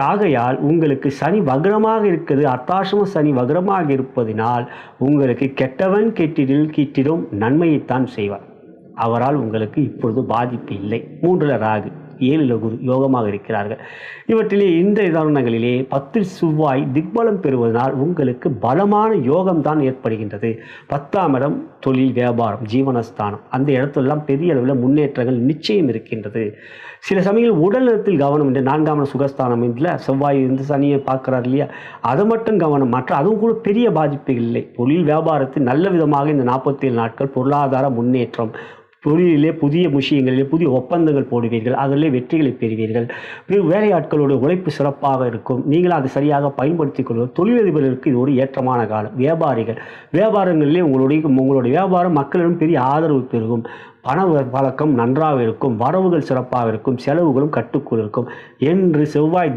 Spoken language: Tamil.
ஆகையால் உங்களுக்கு சனி வக்ரமாக இருக்குது. அர்த்தாசிரம சனி வக்ரமாக இருப்பதினால் உங்களுக்கு கெட்டவன் கெட்டிடும் நன்மையைத்தான் செய்வார். அவரால் உங்களுக்கு இப்பொழுது பாதிப்பு இல்லை. 3ல் ராகு, 7ல் குரு யோகமாக இருக்கிறார்கள். இவற்றிலே இந்த தருணங்களிலே 10ல் செவ்வாய் திக்பலம் பெறுவதனால் உங்களுக்கு பலமான யோகம்தான் ஏற்படுகின்றது. 10ஆம் இடம் தொழில், வியாபாரம், ஜீவனஸ்தானம். அந்த இடத்தெல்லாம் பெரிய அளவில் முன்னேற்றங்கள் நிச்சயம் இருக்கின்றது. சில சமயங்கள் உடல் நலத்தில் கவனம் என்று 4ஆம் இடம் சுகஸ்தானம் இதில் செவ்வாய் இந்த சனியை பார்க்குறாரு இல்லையா, அதை மட்டும் கவனம். மற்ற அதுவும் கூட பெரிய பாதிப்புகள் இல்லை. தொழில் வியாபாரத்தில் நல்ல விதமாக இந்த 47 நாட்கள் பொருளாதார முன்னேற்றம், தொழிலிலே புதிய விஷயங்களிலே புதிய ஒப்பந்தங்கள் போடுவீர்கள், அதிலே வெற்றிகளை பெறுவீர்கள். வேலையாட்களோட உழைப்பு சிறப்பாக இருக்கும். நீங்கள் அதை சரியாக பயன்படுத்திக் கொள்வது. தொழிலதிபர்களுக்கு இது ஒரு ஏற்றமான காலம். வியாபாரங்களிலே உங்களுடைய வியாபாரம் மக்களிடம் பெரிய ஆதரவு பெருகும். பண பழக்கம் நன்றாக இருக்கும். வரவுகள் சிறப்பாக இருக்கும். செலவுகளும் கட்டுக்குள் இருக்கும் என்று செவ்வாய்